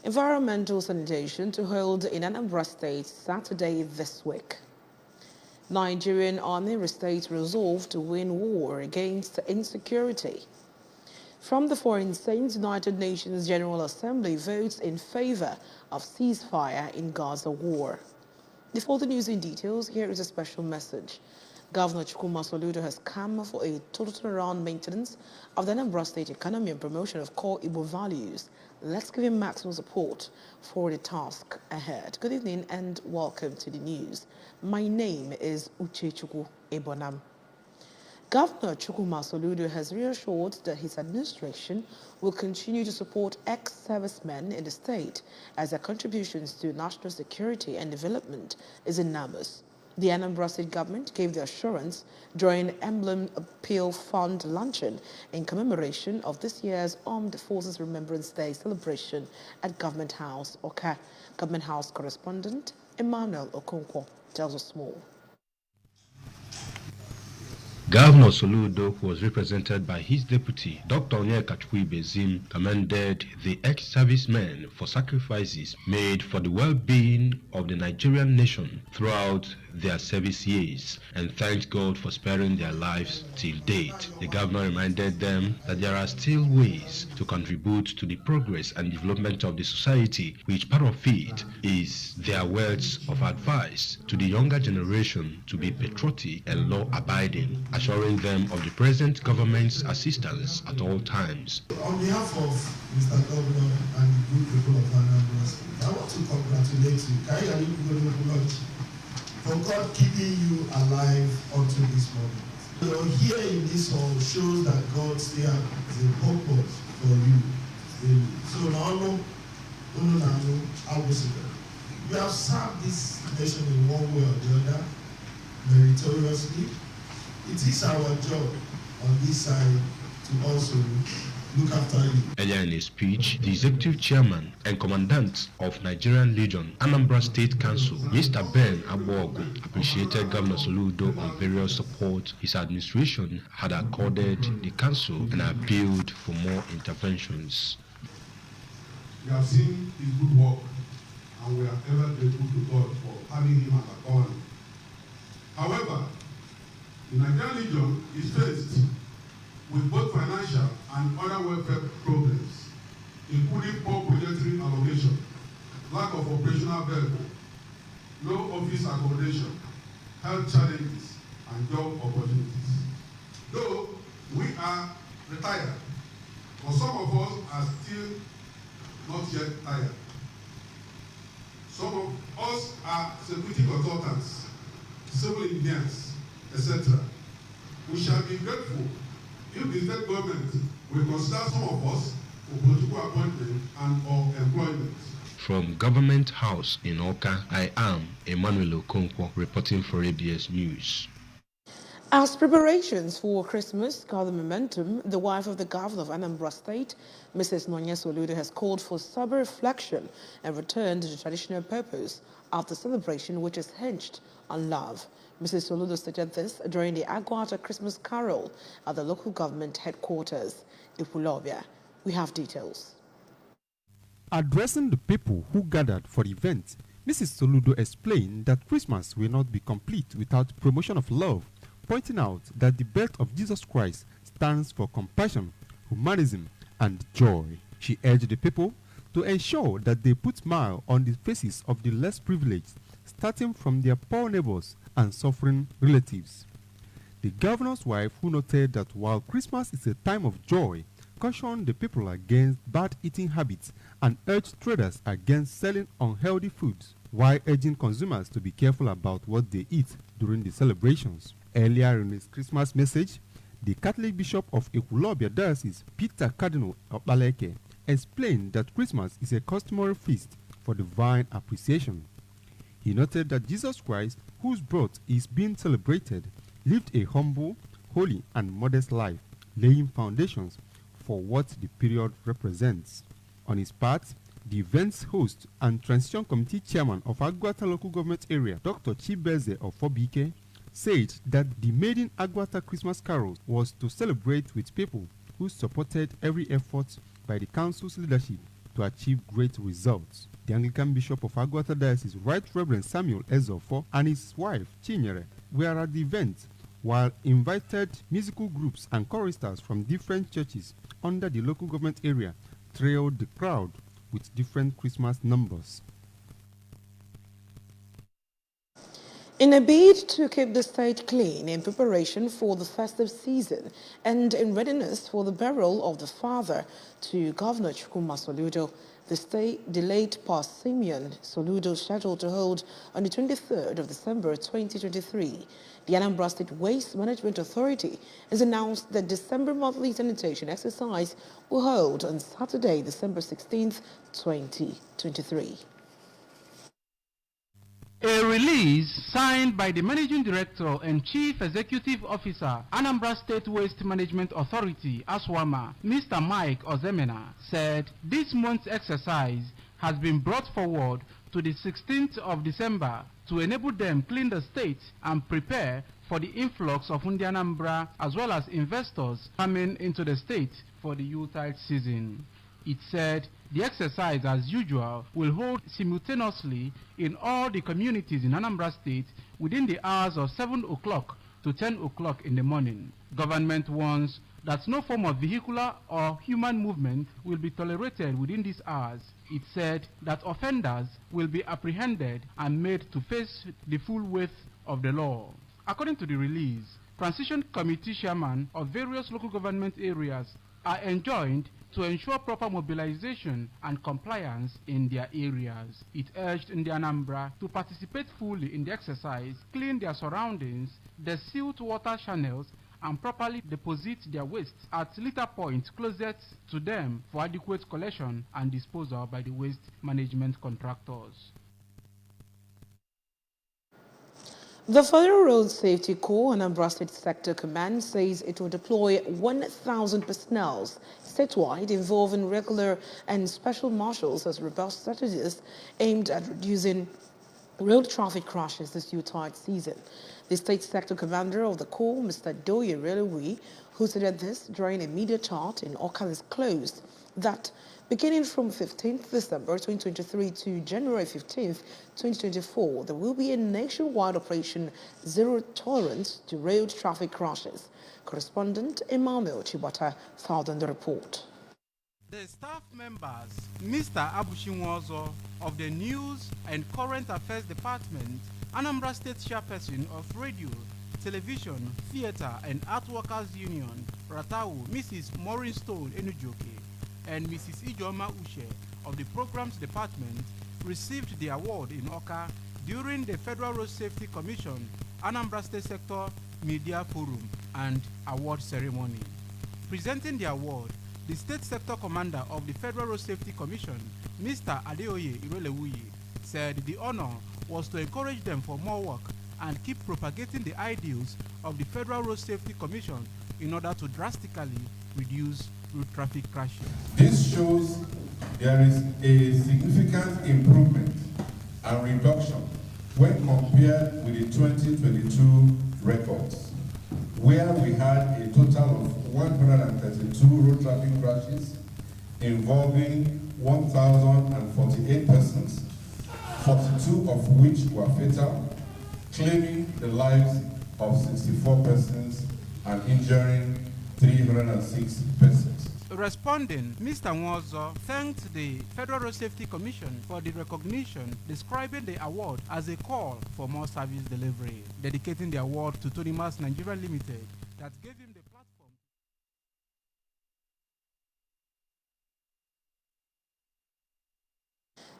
Environmental sanitation to hold in Anambra State Saturday this week. Nigerian Army restates resolve to win war against insecurity. From the Foreign Saints, United Nations General Assembly votes in favor of ceasefire in Gaza war. Before the news in details, here is a special message. Governor Chukwuma Soludo has come for a total turnaround maintenance of the Anambra State economy and promotion of core Igbo values. Let's give him maximum support for the task ahead. Good evening and welcome to the news. My name is Uchechukwu Ebonam. Governor Chukwuma Soludo has reassured that his administration will continue to support ex-servicemen in the state as their contributions to national security and development is enormous. The Anambra State government gave the assurance during Emblem Appeal Fund luncheon in commemoration of this year's Armed Forces Remembrance Day celebration at Government House, Oka. Government House correspondent Emmanuel Okonkwo tells us more. Governor Soludo, who was represented by his deputy, Dr. Onyeka Chukwuibezim, commended the ex-servicemen for sacrifices made for the well-being of the Nigerian nation throughout their service years and thanked God for sparing their lives till date. The governor reminded them that there are still ways to contribute to the progress and development of the society, which part of it is their words of advice to the younger generation to be patriotic and law-abiding, assuring them of the present government's assistance at all times. On behalf of Mr. Governor and the good people of Anambra State, I want to congratulate you, for God keeping you alive until this moment. You're here in this hall shows that God still has a purpose for you. So now, you have served this nation in one way or the other, meritoriously. It is our job on this side to also look after you. Earlier in his speech, the executive chairman and commandant of Nigerian Legion, Anambra State Council, Mr. Ben Agbogu, appreciated Governor Soludo on various support his administration had accorded the council and appealed for more interventions. We have seen his good work and we are ever grateful to God for having him as a governor. However, the Nigerian Legion is faced with both financial and other welfare problems, including poor budgetary allocation, lack of operational vehicle, low office accommodation, health challenges, and job opportunities. Though we are retired, but some of us are still not yet tired. Some of us are security consultants, civil engineers, etc. We shall be grateful if the state government will consider some of us for political appointment and or employment. From Government House in Oka, I am Emmanuel Okonkwo reporting for ABS News. As preparations for Christmas gather momentum, the wife of the governor of Anambra State, Mrs. Nonya Soludo, has called for sober reflection and return to the traditional purpose of the celebration, which is hinged on love. Mrs. Soludo stated this during the Agwata Christmas Carol at the local government headquarters, Ipulobia. We have details. Addressing the people who gathered for the event, Mrs. Soludo explained that Christmas will not be complete without promotion of love, pointing out that the birth of Jesus Christ stands for compassion, humanism, and joy. She urged the people to ensure that they put smile on the faces of the less privileged, starting from their poor neighbors and suffering relatives. The governor's wife, who noted that while Christmas is a time of joy, cautioned the people against bad eating habits and urged traders against selling unhealthy foods, while urging consumers to be careful about what they eat during the celebrations. Earlier in his Christmas message, the Catholic Bishop of Ekulobia Diocese, Peter Cardinal Obaleke, explained that Christmas is a customary feast for divine appreciation. He noted that Jesus Christ, whose birth is being celebrated, lived a humble, holy, and modest life, laying foundations for what the period represents. On his part, the event's host and transition committee chairman of Agwata local government area, Dr. Chibeze of Fobike, said that the maiden Agwata Christmas Carol was to celebrate with people who supported every effort by the council's leadership to achieve great results. The Anglican Bishop of Agwata Diocese, Right Reverend Samuel Ezofo, and his wife, Chinyere, were at the event, while invited musical groups and choristers from different churches under the local government area trailed the crowd with different Christmas numbers. In a bid to keep the state clean in preparation for the festive season and in readiness for the burial of the father to Governor Chukwuma Soludo, the state delayed past Simeon Soludo scheduled to hold on the 23rd of December 2023. The Anambra State Waste Management Authority has announced that December monthly sanitation exercise will hold on Saturday, December 16th, 2023. A release signed by the Managing Director and Chief Executive Officer, Anambra State Waste Management Authority, ASWAMA, Mr. Mike Ozemena, said this month's exercise has been brought forward to the 16th of December to enable them clean the state and prepare for the influx of Anambra as well as investors coming into the state for the Yuletide season. It said the exercise, as usual, will hold simultaneously in all the communities in Anambra State within the hours of 7 o'clock to 10 o'clock in the morning. Government warns that no form of vehicular or human movement will be tolerated within these hours. It said that offenders will be apprehended and made to face the full weight of the law. According to the release, transition committee chairmen of various local government areas are enjoined to ensure proper mobilization and compliance in their areas. It urged the Anambra to participate fully in the exercise, clean their surroundings, silt water channels, and properly deposit their waste at litter points closest to them for adequate collection and disposal by the waste management contractors. The Federal Road Safety Corps and Anambra State Sector Command says it will deploy 1,000 personnel statewide involving regular and special marshals as robust strategies aimed at reducing road traffic crashes this Yuletide season. The State Sector Commander of the Corps, Mr. Doye Relui, who said this during a media chat in Awka, disclosed that beginning from 15th December 2023 to January 15th, 2024, there will be a nationwide operation Zero Tolerance to Road Traffic Crashes. Correspondent Emmanuel Chibata filed on the report. The staff members, Mr. Abushinwozo of the News and Current Affairs Department, Anambra State Chairperson of Radio, Television, Theatre and Art Workers Union, Ratau, Mrs. Maureen Stone Enujoke, and Mrs. Ijoma Ushe of the Programs Department received the award in Awka during the Federal Road Safety Commission, Anambra State Sector Media Forum and Award Ceremony. Presenting the award, the State Sector Commander of the Federal Road Safety Commission, Mr. Adeoye Irelewuyi, said the honor was to encourage them for more work and keep propagating the ideals of the Federal Road Safety Commission in order to drastically reduce road traffic crashes. This shows there is a significant improvement and reduction when compared with the 2022 records, where we had a total of 132 road traffic crashes involving 1,048 persons, 42 of which were fatal, claiming the lives of 64 persons and injuring 306 persons. Responding, Mr. Nwozo thanked the Federal Road Safety Commission for the recognition, describing the award as a call for more service delivery, dedicating the award to Tony Mas Nigeria Limited that gave him the platform.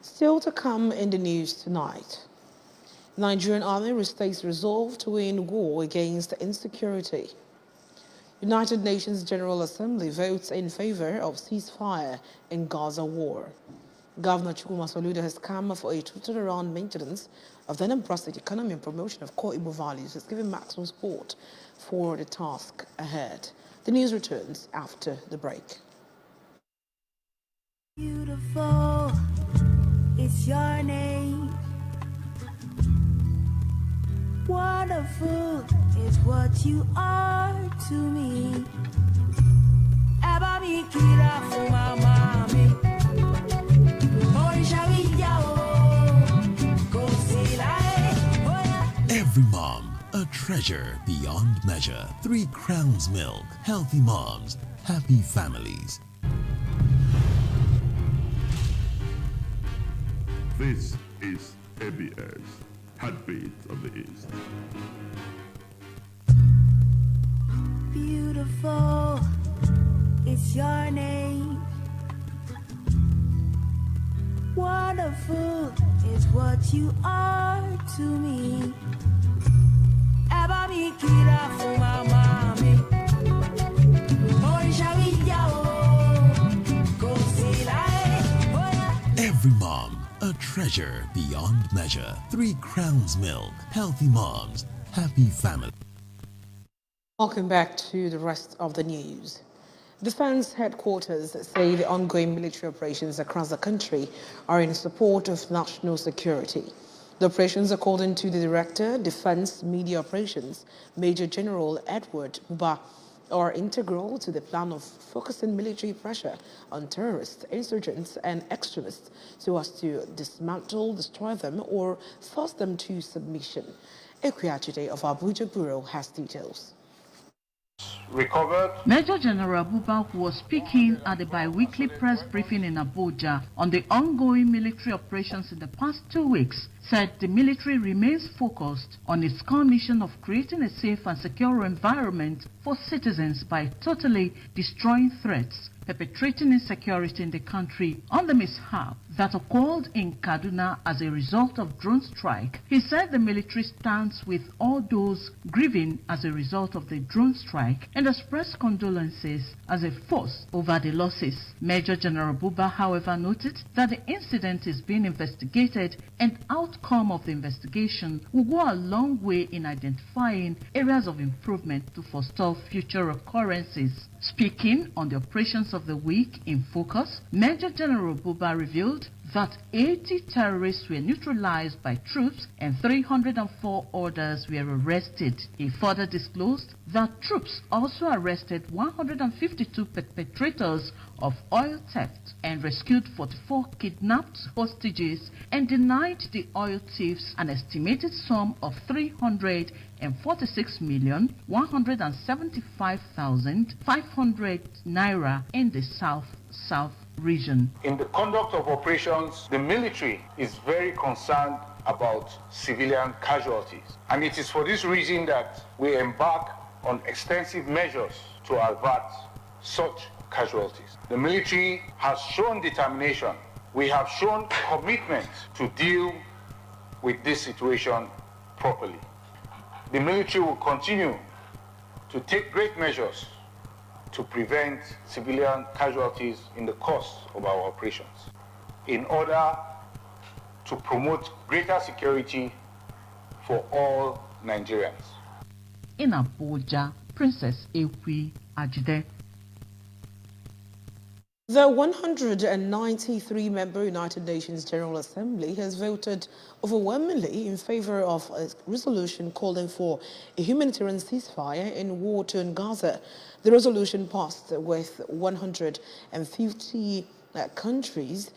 Still to come in the news tonight. Nigerian Army restates resolve to win war against insecurity. United Nations General Assembly votes in favor of ceasefire in Gaza war. Governor Chukwuma Soludo has come for a total around maintenance of the Anambra State economy and promotion of core Igbo values, has given maximum support for the task ahead. The news returns after the break. Beautiful, it's your name. Wonderful is what you are to me. Eba mi kira fún mama mi. a treasure beyond measure. 3 Crowns Milk, healthy moms, happy families. This is ABS, Heartbeat of the East. Beautiful, it's your name. Wonderful is what you are to me. Eba mi kira fún mama mi. Orisha mi ya o, kò sí láé. Every mom, a treasure beyond measure. 3 Crowns Milk, healthy moms, happy families. Welcome back to the rest of the news. Defense headquarters say the ongoing military operations across the country are in support of national security. The operations, according to the Director, Defense Media Operations, Major General Edward Buba, are integral to the plan of focusing military pressure on terrorists, insurgents, and extremists so as to dismantle, destroy them, or force them to submission. Ekwiachide of Abuja Bureau has details. Recovered. Major General Buba, who was speaking at the bi-weekly press briefing in Abuja on the ongoing military operations in the past 2 weeks, said the military remains focused on its core mission of creating a safe and secure environment for citizens by totally destroying threats perpetrating insecurity in the country. On the mishap that occurred in Kaduna as a result of drone strike, he said the military stands with all those grieving as a result of the drone strike and expressed condolences as a force over the losses. Major General Buba, however, noted that the incident is being investigated and outcome of the investigation will go a long way in identifying areas of improvement to forestall future occurrences. Speaking on the operations of the week in focus, Major General Buba revealed that 80 terrorists were neutralized by troops and 304 others were arrested. He further disclosed that troops also arrested 152 perpetrators of oil theft and rescued 44 kidnapped hostages and denied the oil thieves an estimated sum of 346,175,500 naira in the South region. In the conduct of operations, the military is very concerned about civilian casualties. And it is for this reason that we embark on extensive measures to avert such casualties. The military has shown determination. We have shown commitment to deal with this situation properly. The military will continue to take great measures to prevent civilian casualties in the course of our operations in order to promote greater security for all Nigerians. In Abuja, Princess Ekwi Ajide. The 193-member United Nations General Assembly has voted overwhelmingly in favor of a resolution calling for a humanitarian ceasefire in war-torn Gaza. The resolution passed with 150 countries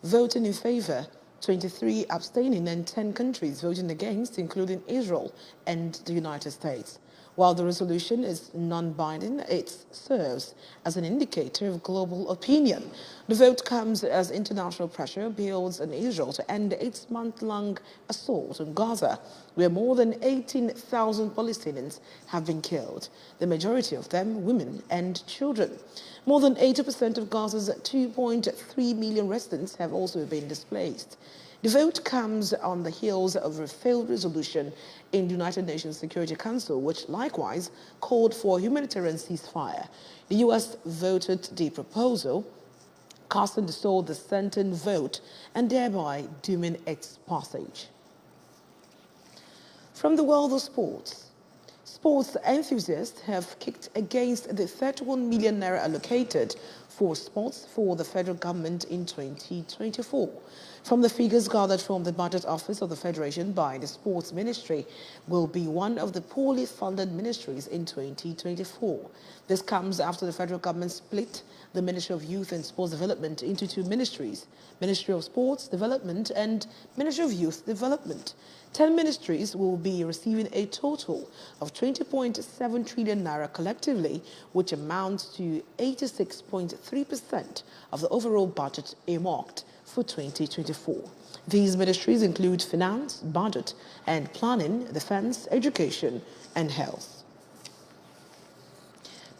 voting in favor, 23 abstaining, and 10 countries voting against, including Israel and the United States. While the resolution is non-binding, it serves as an indicator of global opinion. The vote comes as international pressure builds on Israel to end its month-long assault on Gaza, where more than 18,000 Palestinians have been killed, the majority of them women and children. More than 80% of Gaza's 2.3 million residents have also been displaced. The vote comes on the heels of a failed resolution in the United Nations Security Council, which likewise called for a humanitarian ceasefire. The U.S. voted the proposal, casting the sole dissenting vote and thereby dooming its passage. From the world of sports. Sports enthusiasts have kicked against the 31 million naira allocated for sports for the federal government in 2024. From the figures gathered from the Budget Office of the Federation by the Sports Ministry, will be one of the poorly funded ministries in 2024. This comes after the federal government split the Ministry of Youth and Sports Development into two ministries, Ministry of Sports Development and Ministry of Youth Development. 10 ministries will be receiving a total of 20.7 trillion naira collectively, which amounts to 86.3% of the overall budget earmarked for 2024. These ministries include Finance, Budget and Planning, Defense, Education and Health.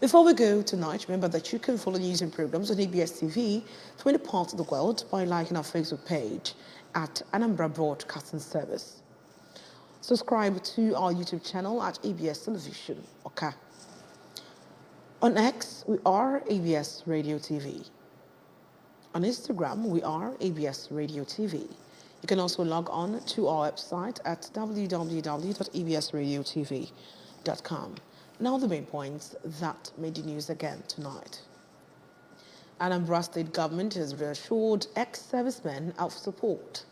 Before we go tonight, remember that you can follow news and programs on ABS TV to any parts of the world by liking our Facebook page at Anambra Broadcasting Service. Subscribe to our YouTube channel at ABS Television, Oka. On X, we are ABS Radio TV. On Instagram, we are ABS Radio TV. You can also log on to our website at www.absradiotv.com. Now the main points that made the news again tonight. Anambra State Government has reassured ex-servicemen of support.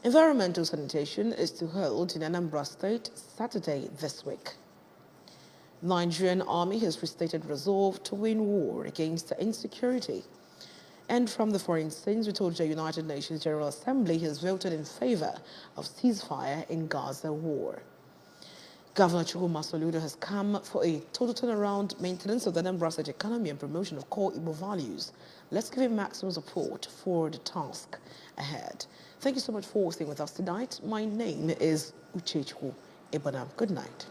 Environmental sanitation is to hold in Anambra State Saturday this week. Nigerian Army has restated resolve to win war against insecurity. And from the foreign scenes, we told the United Nations General Assembly has voted in favor of ceasefire in Gaza war. Governor Chukwuma Soludo has come for a total turnaround, maintenance of the Anambra State economy and promotion of core Igbo values. Let's give him maximum support for the task ahead. Thank you so much for staying with us tonight. My name is Uchechukwu Ebonam. Good night.